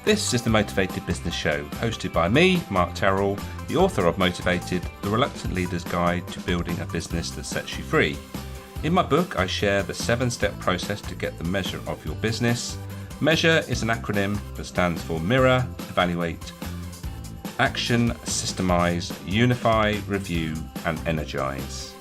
This is the Motivated Business Show, hosted by me, Mark Terrell, the author of Motivated, the Reluctant Leader's Guide to Building a Business that Sets You Free. In my book, I share the 7-step process to get the measure of your business. M.E.A.S.U.R.E is an acronym that stands for Mirror, Evaluate, Action, Systemize, Unify, Review, and Energize.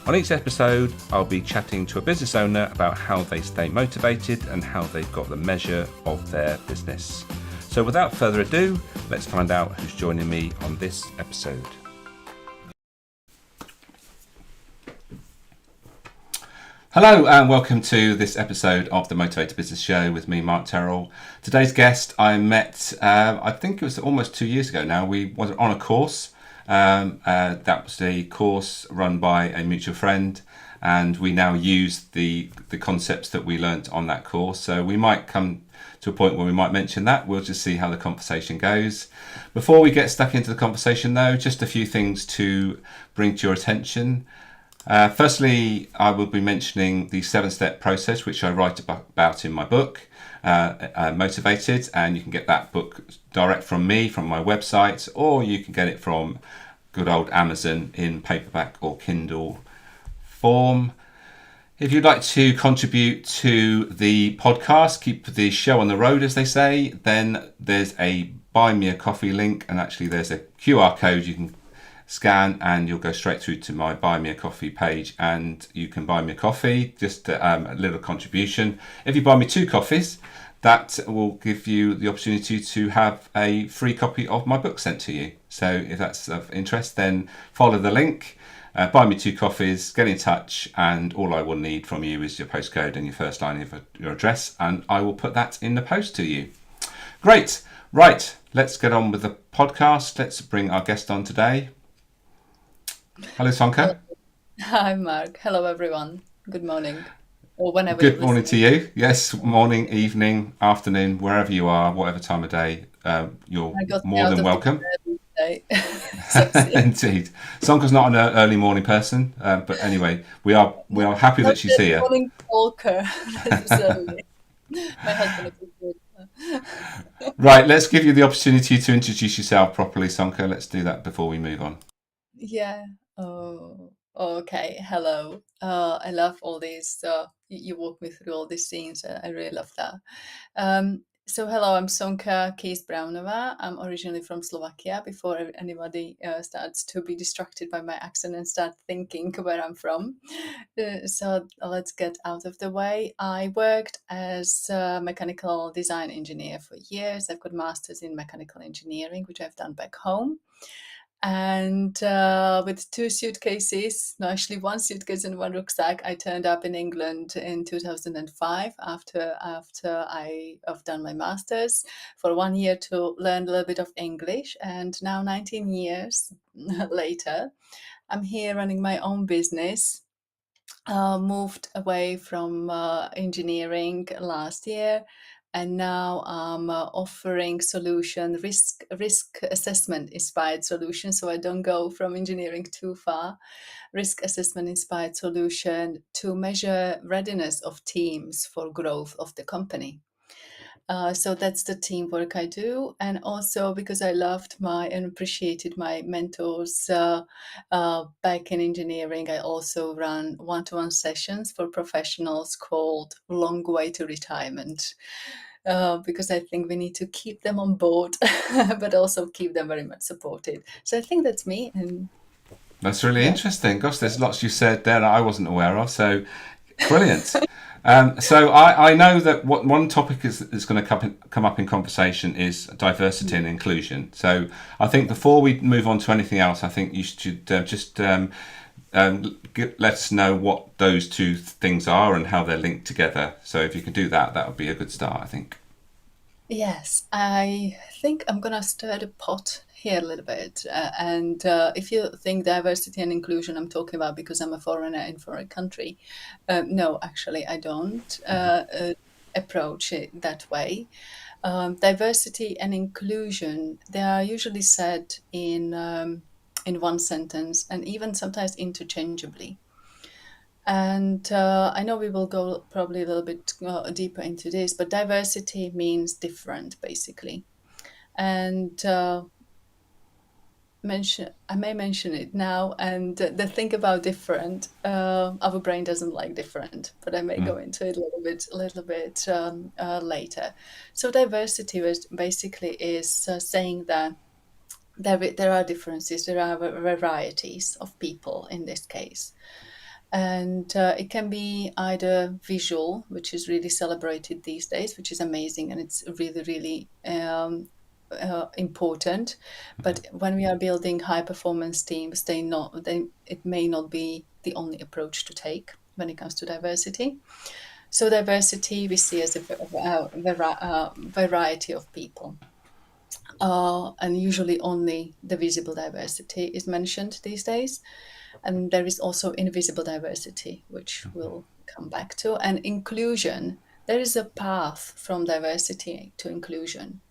On each episode, I'll be chatting to a business owner about how they stay motivated and how they've got the measure of their business. So without further ado, let's find out who's joining me on this episode. Hello and welcome to this episode of the Motivated Business Show with me, Mark Terrell. Today's guest I met, I think it was almost 2 years ago now. We were on a course. That was a course run by a mutual friend, and we now use the concepts that we learnt on that course. So we might come to a point where we might mention that. We'll just see how the conversation goes. Before we get stuck into the conversation though, just a few things to bring to your attention. Firstly, I will be mentioning the 7-step process, which I write about in my book, Motivated, and you can get that book direct from me, from my website, or you can get it from good old Amazon in paperback or Kindle form. If you'd like to contribute to the podcast, keep the show on the road, as they say, then there's a Buy Me a Coffee link, and actually there's a QR code you can scan and you'll go straight through to my Buy Me a Coffee page, and you can buy me a coffee, just a little contribution. If you buy me 2 coffees, that will give you the opportunity to have a free copy of my book sent to you. So if that's of interest, then follow the link, buy me 2 coffees, get in touch, and all I will need from you is your postcode and your first line of your address, and I will put that in the post to you. Great. Right, let's get on with the podcast. Let's bring our guest on today. Hello, Sonka. Hi, Mark. Hello, everyone. Good morning. Or whenever Good morning to you. Yes, morning, evening, afternoon, wherever you are, whatever time of day, you're more than welcome. Indeed. Sonka's not an early morning person, but anyway, we are happy that she's here. Morning talker. My husband is good. Right, let's give you the opportunity to introduce yourself properly, Sonka. Let's do that before we move on. Yeah. Oh, okay. Hello. I love all these. You walk me through all these scenes. I really love that. So hello, I'm Sonka Braunova. I'm originally from Slovakia. Before anybody starts to be distracted by my accent and start thinking where I'm from. So let's get out of the way. I worked as a mechanical design engineer for years. I've got masters in mechanical engineering, which I've done back home. And with 2 suitcases, no, actually 1 suitcase and 1 rucksack, I turned up in England in 2005 after I've done my master's for 1 year to learn a little bit of English. And now 19 years later, I'm here running my own business. Moved away from engineering last year, and now I'm offering risk assessment inspired solution. So I don't go from engineering too far. Risk assessment inspired solution to measure readiness of teams for growth of the company. So that's the teamwork I do. And also because I loved and appreciated my mentors back in engineering, I also run one-to-one sessions for professionals called Long Way to Retirement. Because I think we need to keep them on board, but also keep them very much supported. So I think that's me. And that's really interesting. Gosh, there's lots you said there that I wasn't aware of. So brilliant. So I know that one topic is going to come up in conversation is diversity and inclusion. So I think before we move on to anything else, I think you should just let us know what those 2 things are and how they're linked together. So if you can do that, that would be a good start, I think. Yes, I think I'm going to stir the pot here a little bit. And if you think diversity and inclusion, I'm talking about because I'm a foreigner in a foreign country. No, actually, I don't approach it that way. Diversity and inclusion, they are usually said in one sentence and even sometimes interchangeably. And I know we will go probably a little bit deeper into this, but diversity means different, basically. And I may mention it now. And the thing about different, our brain doesn't like different, but I may go into it a little bit later. So diversity basically is saying that there are differences, there are varieties of people in this case. And it can be either visual, which is really celebrated these days, which is amazing, and it's really, really important. But when we are building high performance teams, it may not be the only approach to take when it comes to diversity. So diversity we see as a variety of people. And usually only the visible diversity is mentioned these days. And there is also invisible diversity, which we'll come back to. And inclusion, there is a path from diversity to inclusion.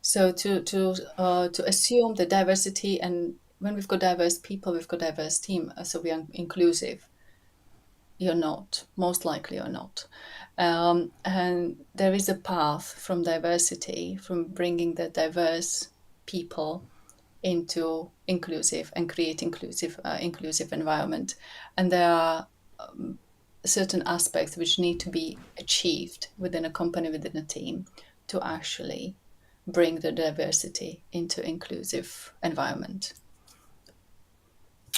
So to assume the diversity, and when we've got diverse people, we've got diverse team, so we are inclusive. You're not, most likely you're not. And there is a path from diversity, from bringing the diverse people into inclusive and create inclusive environment. And there are certain aspects which need to be achieved within a company, within a team, to actually bring the diversity into inclusive environment.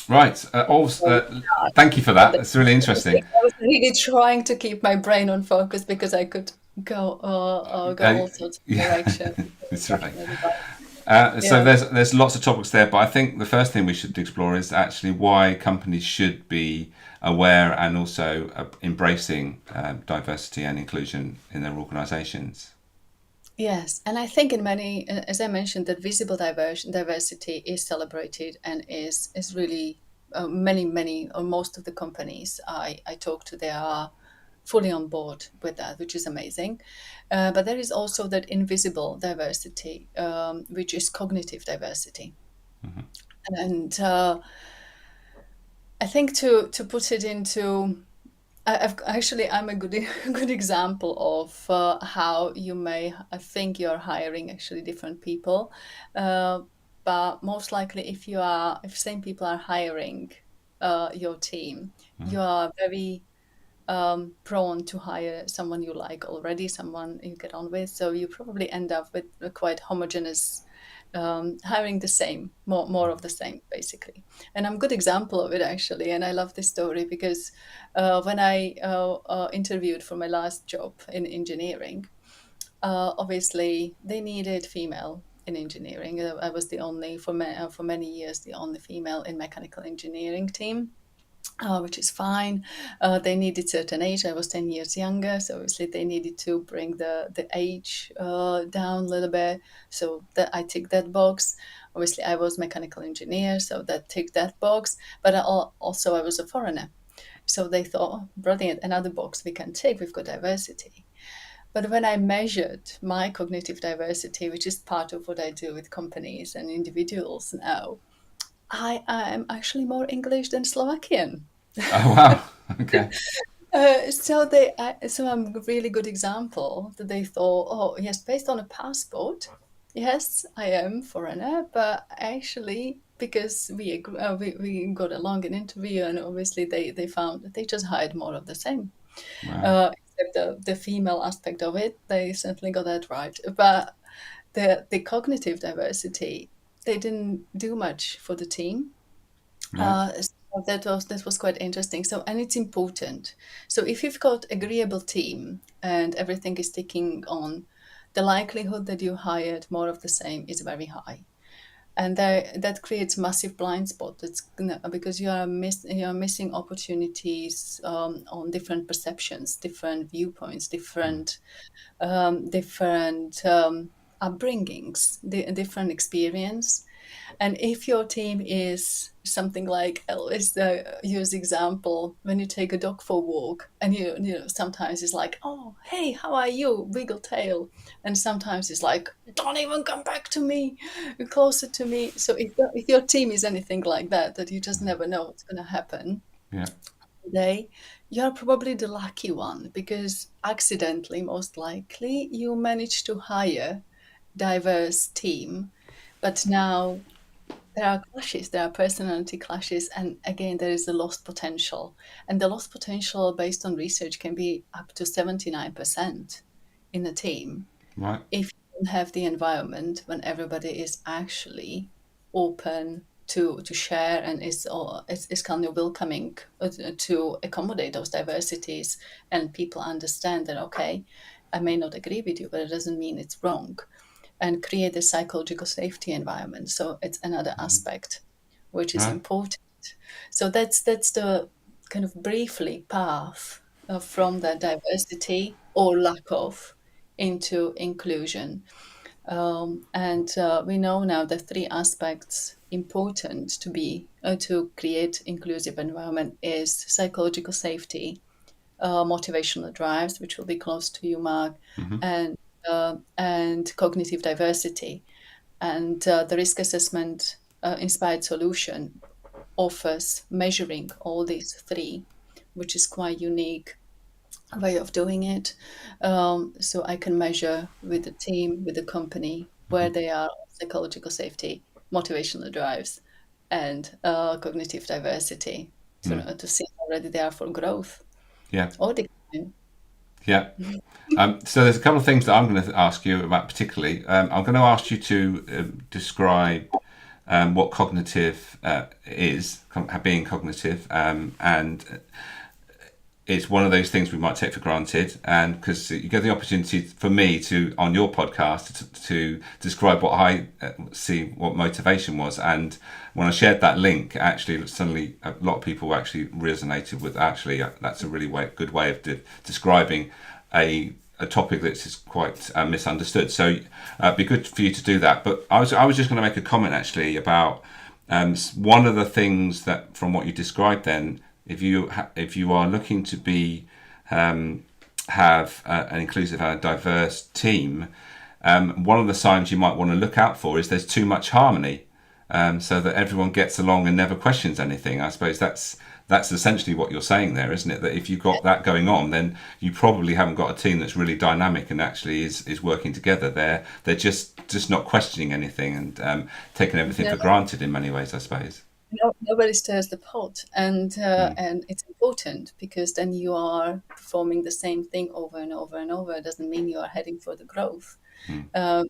Right. Thank you for that. That's really I interesting. was really trying to keep my brain on focus because I could go Uh, all sorts of yeah, directions. that's right. Definitely, So yeah. there's lots of topics there, but I think the first thing we should explore is actually why companies should be aware and also embracing diversity and inclusion in their organisations. Yes, and I think in many, as I mentioned, that visible diversity is celebrated and is really many or most of the companies I talk to, they are fully on board with that, which is amazing. But there is also that invisible diversity, which is cognitive diversity. And I think to put it into, I'm a good good example of how you may think you're hiring actually different people, uh, but most likely if same people are hiring your team, you are very prone to hire someone you like already, someone you get on with. So you probably end up with a quite homogeneous, hiring the same, more of the same, basically. And I'm a good example of it actually. And I love this story because when I interviewed for my last job in engineering, obviously they needed female in engineering. I was the only for many years the only female in mechanical engineering team, which is fine. They needed certain age. I was 10 years younger, so obviously they needed to bring the age down a little bit. So that I ticked that box. Obviously, I was mechanical engineer, so that ticked that box. But also I was a foreigner, so they thought, oh, brilliant, another box we can tick. We've got diversity. But when I measured my cognitive diversity, which is part of what I do with companies and individuals now, I am actually more English than Slovakian. Oh wow. Okay. So I'm a really good example that they thought, oh yes, based on a passport, yes, I am foreigner, but actually because we got along in interview, and obviously they found that they just hired more of the same. Wow. Except the female aspect of it, they certainly got that right. But the cognitive diversity, they didn't do much for the team. Right. So that was quite interesting. So, and it's important. So if you've got agreeable team and everything is ticking on, the likelihood that you hired more of the same is very high. And that creates massive blind spot. Because you are missing opportunities on different perceptions, different viewpoints, different upbringings, different experience. And if your team is something like Elvis, use example, when you take a dog for a walk, and sometimes it's like, oh, hey, how are you? Wiggle tail. And sometimes it's like, don't even come back to me, closer to me. So if your team is anything like that, that you just never know what's going to happen Yeah. today, You're probably the lucky one because accidentally, most likely, you managed to hire diverse team, but now there are clashes, there are personality clashes, and again, there is a lost potential. And the lost potential, based on research, can be up to 79% in a team Right. if you don't have the environment when everybody is actually open to share and is kind of welcoming to accommodate those diversities, and people understand that, okay, I may not agree with you, but it doesn't mean it's wrong, and create a psychological safety environment. So it's another aspect which is Right. important. So that's the kind of briefly path from that diversity or lack of into inclusion. And we know now the three aspects important to be to create inclusive environment is psychological safety, motivational drives, which will be close to you, Mark, Mm-hmm. and cognitive diversity. And the risk assessment inspired solution offers measuring all these three, which is quite unique way of doing it. So I can measure with the team, with the company, where they are on psychological safety, motivational drives, and cognitive diversity to see how ready they are for growth Yeah. or decline. Yeah. So there's a couple of things that I'm going to ask you about particularly. I'm going to ask you to describe what cognitive is, being cognitive, and it's one of those things we might take for granted. And because you get the opportunity for me to, on your podcast, to describe what I see what motivation was. And when I shared that link, actually, suddenly a lot of people actually resonated with, actually, that's a really good way of describing a topic that is quite misunderstood. So it'd be good for you to do that. But I was just going to make a comment actually about one of the things that from what you described then, if you are looking to be have an inclusive and a diverse team, one of the signs you might want to look out for is there's too much harmony, so that everyone gets along and never questions anything. I suppose that's essentially what you're saying there, isn't it? That if you've got that going on, then you probably haven't got a team that's really dynamic and actually is working together. They're just not questioning anything and taking everything No, for granted in many ways, I suppose. nobody stirs the pot, and Mm, and it's important because then you are performing the same thing over and over and over. It doesn't mean you are heading for the growth. mm,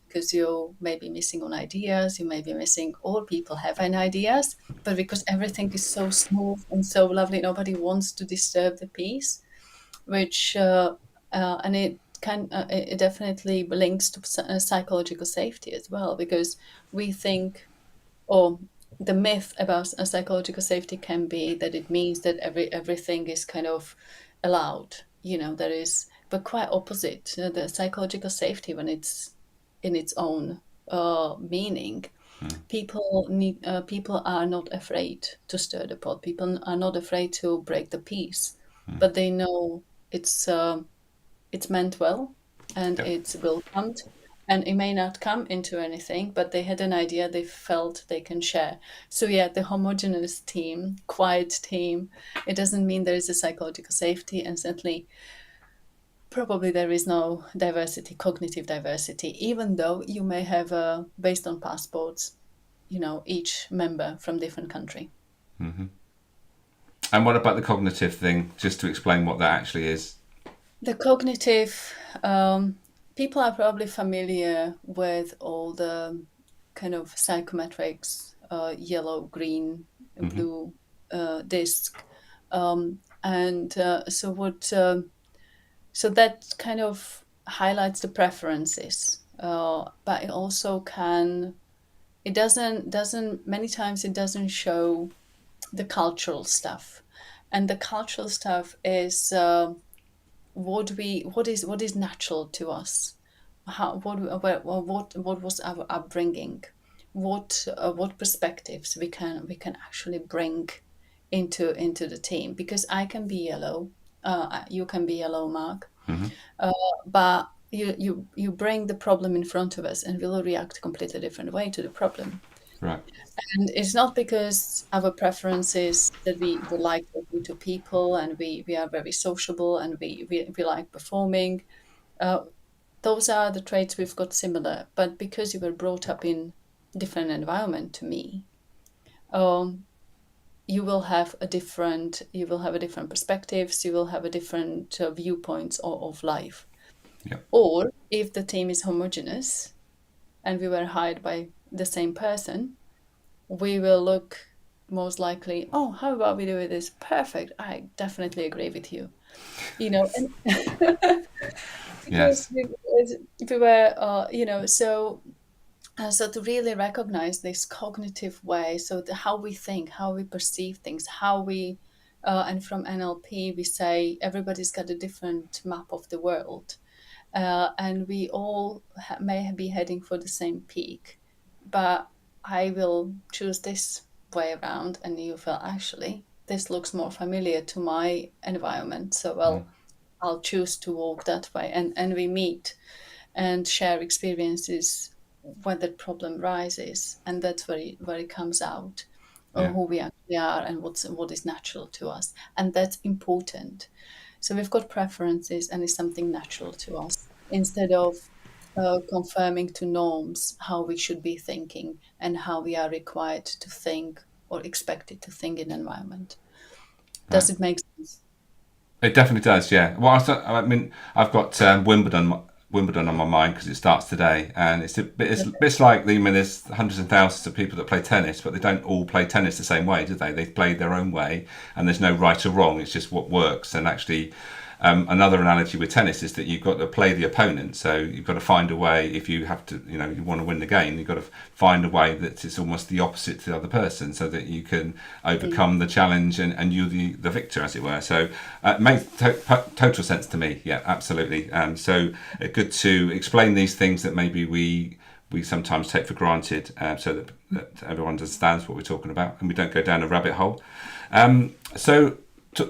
Because you may be missing on ideas, you may be missing, or people have an ideas, but because everything is so smooth and so lovely, nobody wants to disturb the peace, which and it definitely links to psychological safety as well, because we think, or the myth about psychological safety can be that it means that everything is kind of allowed. There is, but quite opposite. The psychological safety, when it's in its own meaning, mm, people are not afraid to stir the pot. People are not afraid to break the peace, mm. but they know it's meant well and Yep. it's welcomed, and it may not come into anything, but they had an idea they felt they can share. So yeah, the homogeneous team, quiet team, it doesn't mean there is a psychological safety, and certainly probably there is no diversity, cognitive diversity, even though you may have based on passports, each member from different country. And what about the cognitive thing? Just to explain what that actually is. The cognitive, people are probably familiar with all the kind of psychometrics, yellow, green, Hmm. blue disc, and so that kind of highlights the preferences, but it also it doesn't many times it doesn't show the cultural stuff, and the cultural stuff is. What is natural to us, how what was our upbringing, what perspectives we can actually bring into the team, because I can be yellow, you can be yellow, Mark, Hmm. but you bring the problem in front of us and we'll react completely different way to the problem. Right. And it's not because our preferences that we like talking to people and we are very sociable and we like performing. Uh, those are the traits we've got similar, but because you were brought up in different environment to me, um, you will have a different perspectives, you will have a different viewpoints of life. Yeah. Or if the team is homogeneous and we were hired by the same person, we will look most likely, oh, how about we do this? Perfect. I definitely agree with you. And because Yes. we were, so to really recognize this cognitive way, so how we think, how we perceive things, and from NLP we say everybody's got a different map of the world, and we all may be heading for the same peak, but I will choose this way around, and you feel actually this looks more familiar to my environment, so well, I'll choose to walk that way, and we meet and share experiences when that problem rises, and that's where it comes out, or Yeah. who we actually are and what is natural to us, and that's important. So we've got preferences, and it's something natural to us instead of confirming to norms how we should be thinking and how we are required to think or expected to think in environment. Right. Does it make sense? It definitely does. Yeah. Well, I mean, I've got Wimbledon on my mind because it starts today, and it's like I mean, there's hundreds and thousands of people that play tennis, but they don't all play tennis the same way, do they? They play their own way, and there's no right or wrong. It's just what works. And actually, another analogy with tennis is that you've got to play the opponent. So you've got to find a way. If you have to, you want to win the game, you've got to find a way that it's almost the opposite to the other person, so that you can Mm. overcome the challenge and you're the victor, as it were. So it makes total sense to me. Yeah, absolutely. So good to explain these things that maybe we sometimes take for granted, so that everyone understands what we're talking about and we don't go down a rabbit hole. So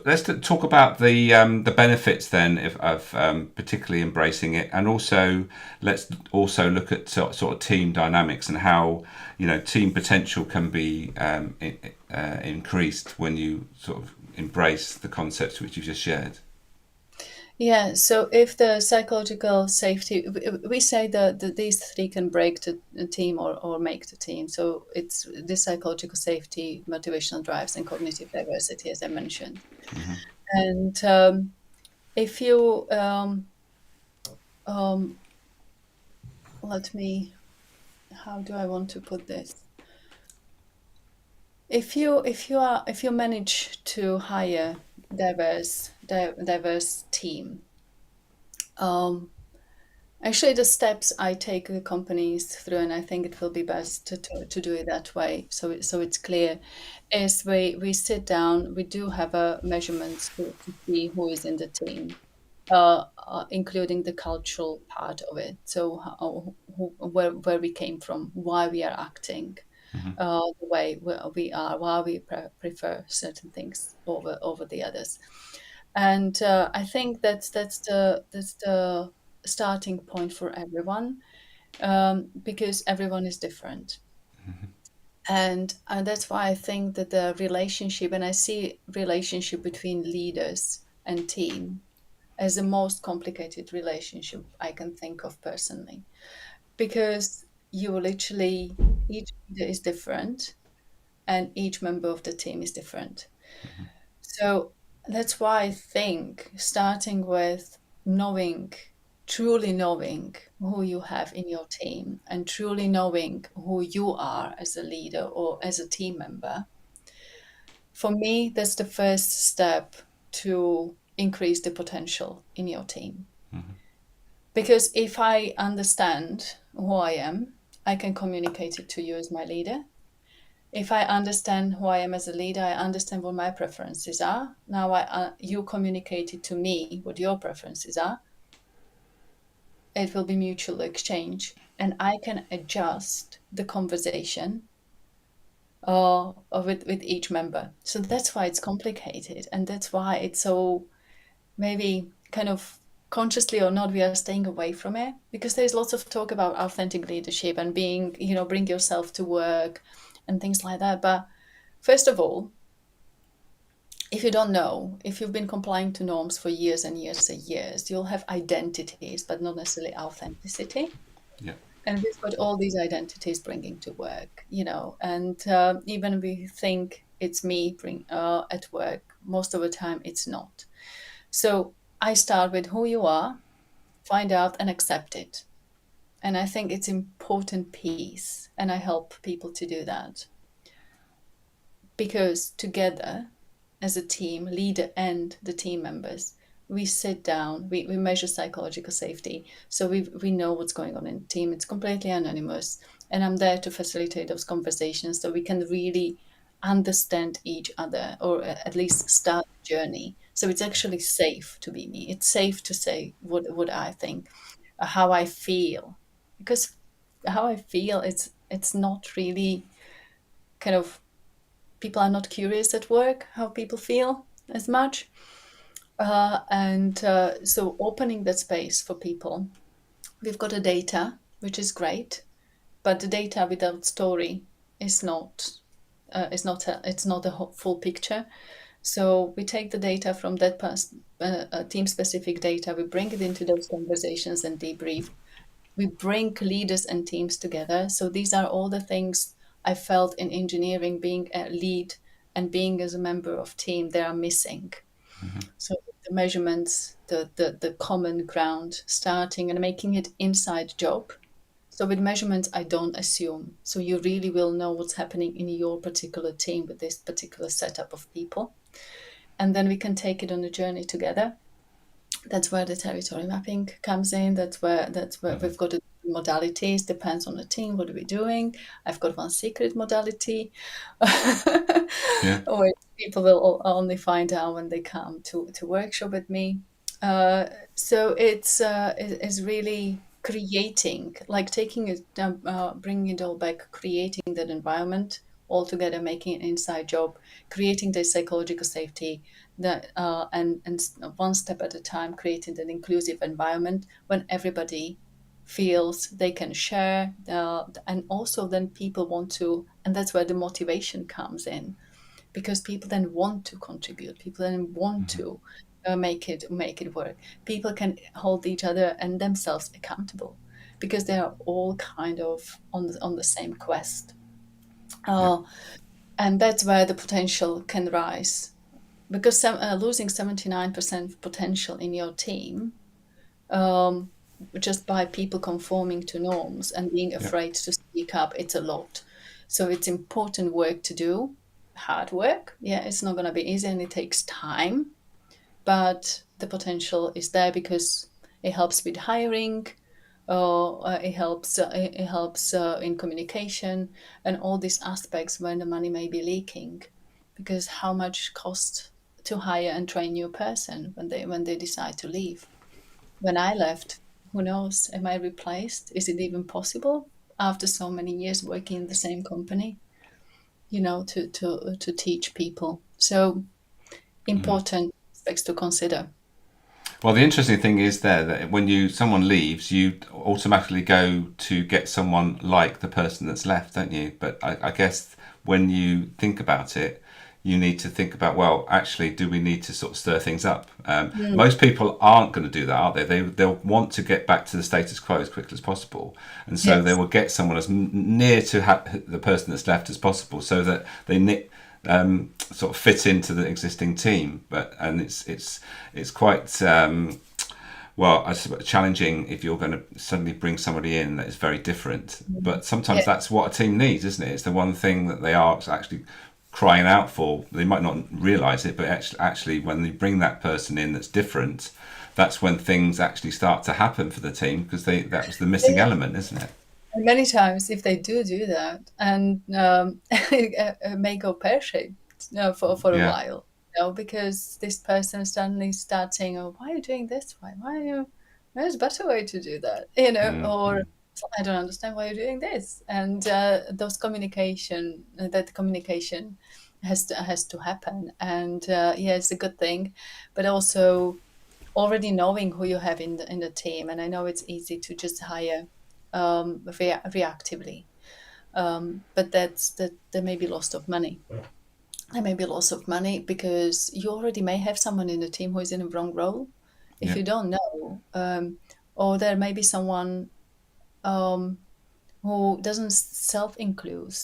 let's talk about the benefits then of particularly embracing it, and also let's also look at sort of team dynamics and how team potential can be increased when you sort of embrace the concepts which you've just shared. Yeah, so if the psychological safety, we say that these three can break the team or make the team. So it's the psychological safety, motivational drives, and cognitive diversity, as I mentioned. And if you um, let me, how do I want to put this? If you manage to hire diverse team, um, actually, the steps I take the companies through, and I think it will be best to do it that way, so it's clear, is we sit down, we do have a measurements to see who is in the team, including the cultural part of it. So where we came from, why we are acting the way we are, why we prefer certain things over the others. And I think that's the starting point for everyone, because everyone is different. And that's why I think that the relationship, and I see relationship between leaders and team as the most complicated relationship I can think of personally, because you literally, each leader is different and each member of the team is different. So that's why I think starting with knowing, truly knowing who you have in your team and truly knowing who you are as a leader or as a team member, for me, that's the first step to increase the potential in your team. Because if I understand who I am, I can communicate it to you as my leader. If I understand who I am as a leader, I understand what my preferences are. Now you communicated to me what your preferences are. It will be mutual exchange, and I can adjust the conversation with each member. So that's why it's complicated, and that's why it's so maybe kind of. consciously or not, we are staying away from it because there's lots of talk about authentic leadership and being, bring yourself to work and things like that. But first of all, if you don't know, if you've been complying to norms for years and years and years, you'll have identities, but not necessarily authenticity. Yeah. And we've got all these identities bringing to work, and even we think it's me at work, most of the time it's not. So I start with who you are, find out and accept it. And I think it's important piece, and I help people to do that because together as a team, leader and the team members, we sit down, we measure psychological safety. So we know what's going on in the team. It's completely anonymous. And I'm there to facilitate those conversations so we can really understand each other, or at least start the journey. So it's actually safe to be me. It's safe to say what I think, how I feel. Because how I feel, it's not really kind of, people are not curious at work how people feel as much. And so opening that space for people. We've got a data, which is great, but the data without story is not it's not a full picture. So we take the data from that team specific data, we bring it into those conversations and debrief. We bring leaders and teams together. So these are all the things I felt in engineering, being a lead and being as a member of team, they are missing. So the measurements, the common ground, starting and making it inside job. So with measurements, I don't assume. So you really will know what's happening in your particular team with this particular setup of people. And then we can take it on a journey together. That's where the territory mapping comes in. That's where we've got modalities, depends on the team, what are we doing. I've got one secret modality Yeah. which people will only find out when they come to workshop with me. So it's really creating, like taking it bringing it all back, creating that environment all together, making an inside job, creating the psychological safety, that and one step at a time, creating an inclusive environment when everybody feels they can share, and also then people want to, and that's where the motivation comes in, because people then want to contribute, people then want to make it work. People can hold each other and themselves accountable because they are all kind of on the same quest. Yeah. uh, and that's where the potential can rise, because losing 79% potential in your team, um, just by people conforming to norms and being Yeah. afraid to speak up, it's a lot. So it's important work to do, hard work. Yeah, it's not going to be easy and it takes time, but the potential is there because it helps with hiring. It helps in communication and all these aspects when the money may be leaking, because how much cost to hire and train new person when they decide to leave. When I left, who knows? Am I replaced? Is it even possible after so many years working in the same company? To teach people. So important aspects to consider. Well, the interesting thing is there that when someone leaves, you automatically go to get someone like the person that's left, don't you? But I guess when you think about it, you need to think about, well, actually, do we need to sort of stir things up? Mm, Most people aren't going to do that, are they? They'll want to get back to the status quo as quickly as possible, and so they yes. will get someone as near to the person that's left as possible, so that they sort of fit into the existing team. And it's quite well, I suppose challenging if you're going to suddenly bring somebody in that is very different. Mm, But sometimes yeah. that's what a team needs, isn't it? It's the one thing that they are actually crying out for. They might not realise it, but actually, when they bring that person in that's different, that's when things actually start to happen for the team, because that was the missing element, isn't it? And many times, if they do that, and it may go pear shaped for a Yeah. while, because this person suddenly starts saying, "Oh, why are you doing this? Why are you? There's a better way to do that," or "I don't understand why you're doing this." And that communication has to happen. And yeah, it's a good thing, but also. already knowing who you have in the team. And I know it's easy to just hire reactively, but that there may be loss of money. There may be loss of money because you already may have someone in the team who is in a wrong role if Yeah. you don't know, or there may be someone um, who doesn't self-include.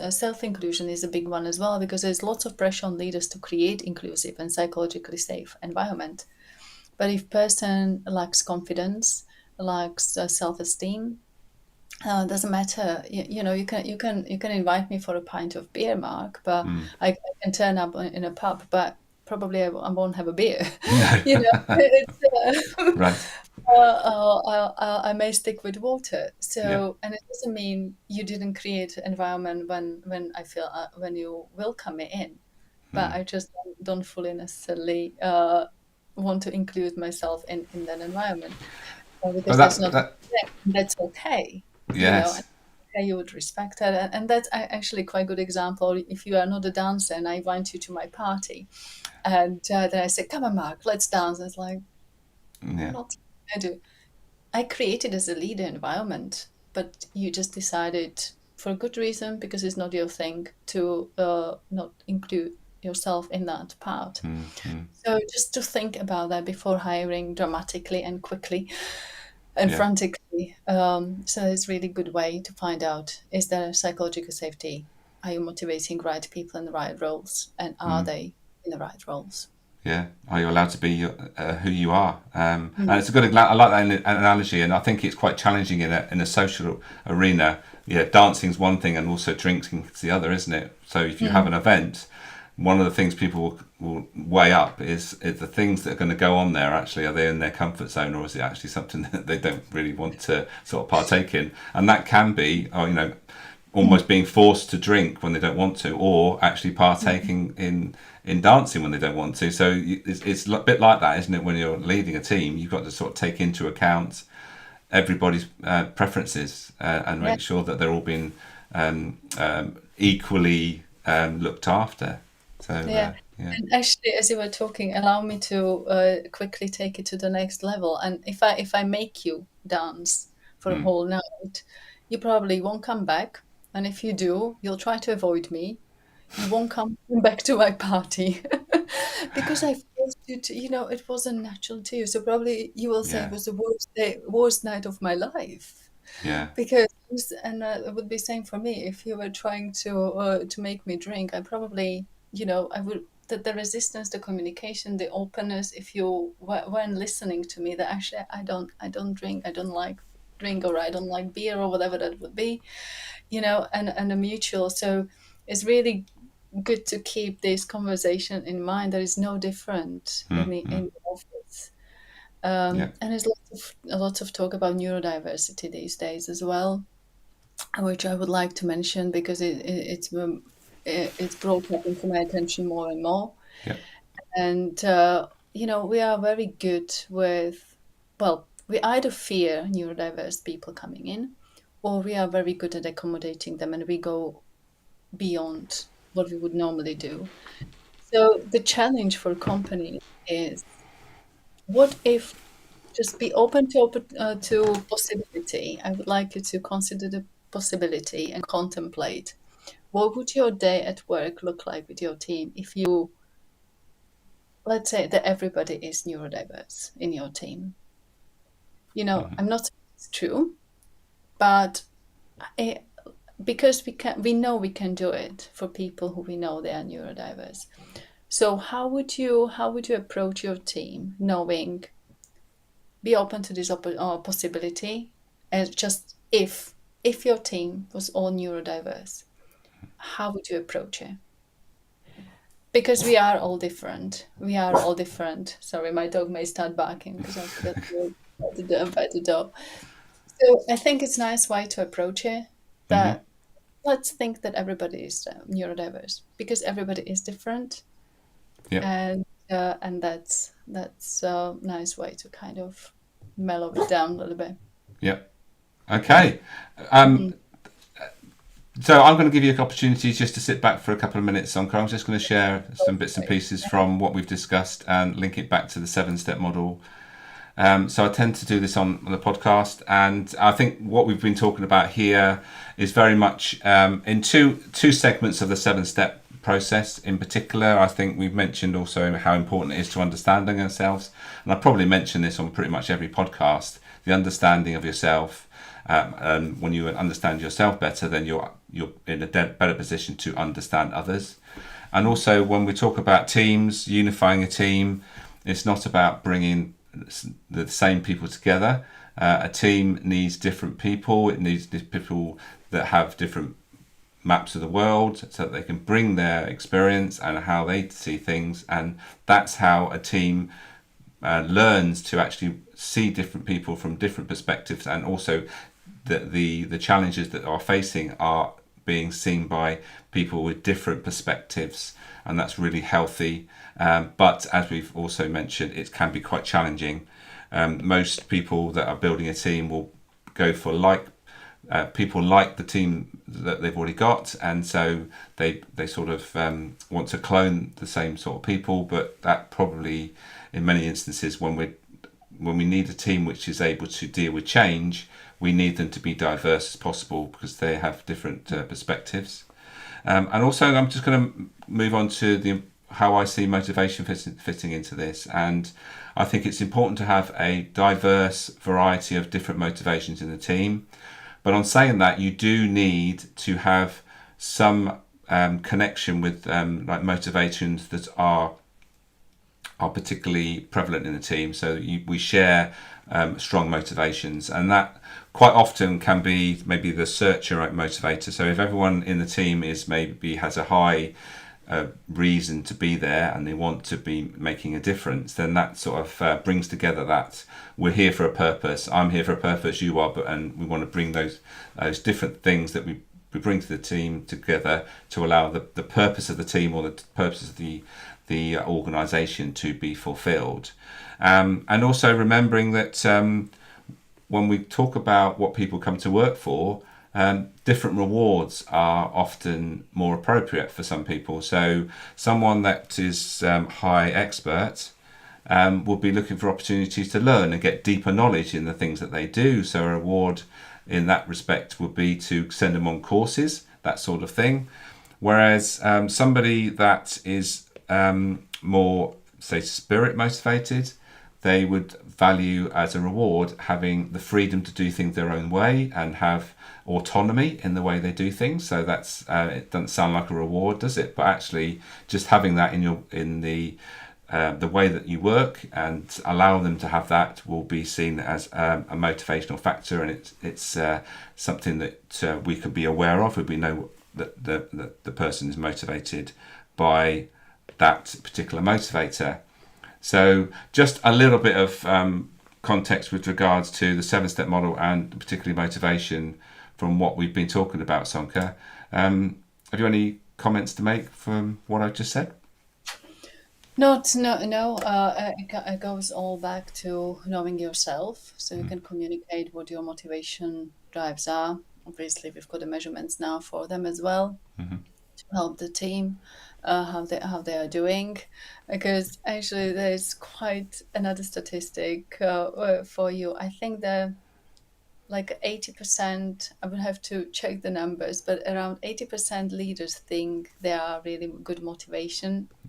Self-inclusion is a big one as well, because there's lots of pressure on leaders to create inclusive and psychologically safe environment. But if person lacks confidence, lacks self-esteem, doesn't matter. You can invite me for a pint of beer, Mark, but I can turn up in a pub, but probably I won't have a beer. you know, it's Right. I may stick with water. Yeah. So, and it doesn't mean you didn't create an environment when I feel when you welcome me in, but I just don't fully necessarily want to include myself in that environment, But because that's not that that's okay. And yes. okay, you would respect that, and that's actually quite a good example. If you are not a dancer and I invite you to my party, and then I say, "Come on, Mark, let's dance," it's like, Yeah. not I do. I created as a leader environment, but you just decided for a good reason, because it's not your thing, to not include yourself in that part. So just to think about that before hiring dramatically and quickly and Yeah. frantically. So it's really good way to find out, is there psychological safety? Are you motivating right people in the right roles? And are they in the right roles? Yeah, are you allowed to be who you are? And Mm. it's a good. I like that analogy, and I think it's quite challenging in a social arena. Yeah, dancing's one thing, and also drinking's the other, isn't it? So if you have Mm. an event, one of the things people will weigh up is the things that are going to go on there. Actually, are they in their comfort zone, or is it actually something that they don't really want to sort of partake in? And that can be, almost being forced to drink when they don't want to, or actually partaking in dancing when they don't want to. So it's a bit like that, isn't it? When you're leading a team, you've got to sort of take into account everybody's preferences and Yeah. make sure that they're all being equally looked after. So Yeah. yeah. And actually, as you were talking, allow me to quickly take it to the next level. And if I make you dance for a whole night, you probably won't come back. And if you do, you'll try to avoid me. You won't come back to my party because I forced you to. It wasn't natural to you. So probably you will say it Yeah. was the worst day, worst night of my life. Yeah. Because, and it would be same for me if you were trying to make me drink. I probably, I would, the resistance, the communication, the openness. If you weren't listening to me, that actually I don't drink, I don't like drink, or I don't like beer, or whatever that would be, and a mutual. So it's really good to keep this conversation in mind. There is no different in the office. Yeah. And there's lots of talk about neurodiversity these days as well, which I would like to mention because it's brought up into my attention more and more. Yeah. And we are very good with, well, we either fear neurodiverse people coming in, or we are very good at accommodating them, and we go beyond what we would normally do. So the challenge for companies is, what if, just be open to possibility. I would like you to consider the possibility and contemplate, what would your day at work look like with your team if you, let's say that everybody is neurodiverse in your team. I'm not saying it's true, but I, because we know we can do it for people who we know they are neurodiverse. So how would you approach your team, knowing, be open to this possibility, and just if your team was all neurodiverse, how would you approach it? Because we are all different. We are all different. Sorry, my dog may start barking because I forgot to by the door. So I think it's a nice way to approach it. That, let's think that everybody is neurodiverse, because everybody is different, Yeah. and that's a nice way to kind of mellow it down a little bit. Yeah. Okay. Um, Mm. So I'm going to give you opportunities just to sit back for a couple of minutes, Sonka. I'm just going to share some bits and Okay. pieces from what we've discussed and link it back to the 7-step model. So I tend to do this on the podcast, and I think what we've been talking about here is very much in two segments of the 7-step process. In particular, I think we've mentioned also how important it is to understanding ourselves, and I probably mention this on pretty much every podcast. The understanding of yourself, and when you understand yourself better, then you're in a better position to understand others. And also, when we talk about teams, unifying a team, it's not about bringing the same people together. A team needs different people. It needs people that have different maps of the world so that they can bring their experience and how they see things. And that's how a team learns to actually see different people from different perspectives, and also the challenges that are facing are being seen by people with different perspectives, and that's really healthy. But as we've also mentioned, it can be quite challenging. Most people that are building a team will go for people like the team that they've already got, and so they sort of want to clone the same sort of people. But that probably, in many instances, when we need a team which is able to deal with change, we need them to be diverse as possible because they have different perspectives. And also, I'm just going to move on to how I see motivation fitting into this. And I think it's important to have a diverse variety of different motivations in the team. But on saying that, you do need to have some connection with like motivations that are particularly prevalent in the team. So we share strong motivations, and that quite often can be maybe the searcher motivator. So if everyone in the team has a high reason to be there and they want to be making a difference, then that sort of brings together that we're here for a purpose. I'm here for a purpose. You are, and we want to bring those different things that we bring to the team together to allow the purpose of the team or the purpose of the organisation to be fulfilled. And also remembering that when we talk about what people come to work for, different rewards are often more appropriate for some people. So someone that is high expert will be looking for opportunities to learn and get deeper knowledge in the things that they do. So a reward in that respect would be to send them on courses, that sort of thing. Whereas somebody that is more, say, spirit motivated, they would value as a reward having the freedom to do things their own way and have autonomy in the way they do things. So that's it doesn't sound like a reward, does it? But actually, just having that in the way that you work and allow them to have that will be seen as a motivational factor, and it's something that we could be aware of if we know that the person is motivated by that particular motivator. So just a little bit of context with regards to the 7-step model and particularly motivation from what we've been talking about, Sonka. Have you any comments to make from what I've just said? Not, no, no. It goes all back to knowing yourself, so you can communicate what your motivation drives are. Obviously, we've got the measurements now for them as well to help the team how they are doing. Because actually, there's quite another statistic for you. I think that like 80%, I would have to check the numbers, but around 80% leaders think they are really good Yeah.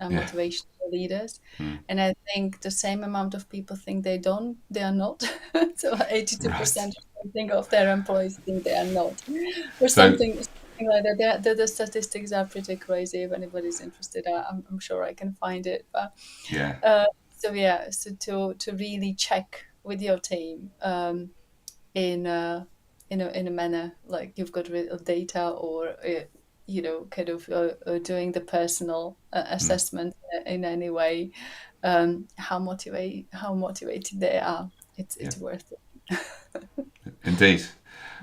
motivational leaders. And I think the same amount of people think they are not. So Right. 82% think of their employees think they are not, or So something like that. The statistics are pretty crazy. If anybody's interested, I'm sure I can find it. But yeah, so yeah, so to really check with your team. In a manner like you've got real data, or kind of doing the personal assessment in any way, how motivated they are. yeah, It's worth indeed.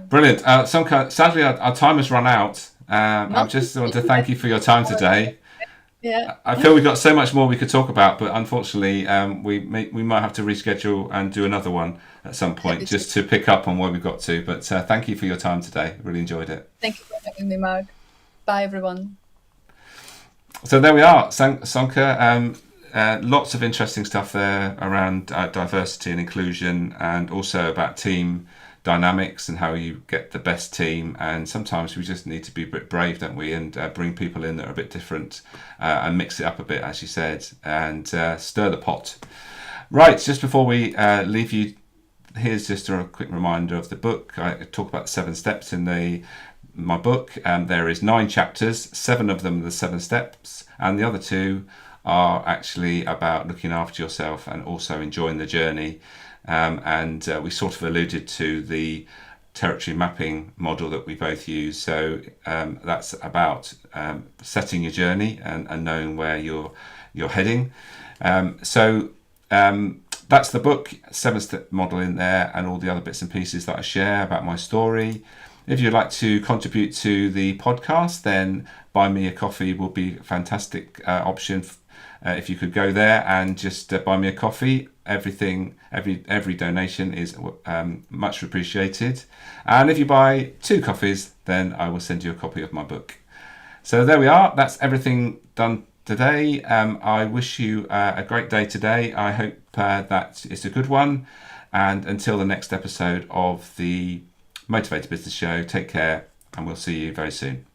Brilliant. Sonka, sadly, our time has run out. it. I Not just want to thank you for your time today. Yeah. I feel we've got so much more we could talk about, but unfortunately, we might have to reschedule and do another one at some point Happy to. just to pick up on where we got to. But thank you for your time today. Really enjoyed it. Thank you for having me, Mark. Bye, everyone. So there we are, Sonka. Lots of interesting stuff there around diversity and inclusion, and also about team dynamics and how you get the best team. And sometimes we just need to be a bit brave, don't we, and bring people in that are a bit different and mix it up a bit, as you said, and stir the pot. Right, just before we leave you, here's just a quick reminder of the book. I talk about the 7 steps in my book. There is 9 chapters, 7 of them are the 7 steps, and the other 2 are actually about looking after yourself and also enjoying the journey. And we sort of alluded to the territory mapping model that we both use. So that's about setting your journey and knowing where you're heading. That's the book, 7-step model in there, and all the other bits and pieces that I share about my story. If you'd like to contribute to the podcast, then buy me a coffee will be a fantastic option. If you could go there and just buy me a coffee, every donation is much appreciated. And if you buy 2 coffees, then I will send you a copy of my book. So there we are. That's everything done today. I wish you a great day today. I hope that it's a good one. And until the next episode of the Motivated Business Show, take care, and we'll see you very soon.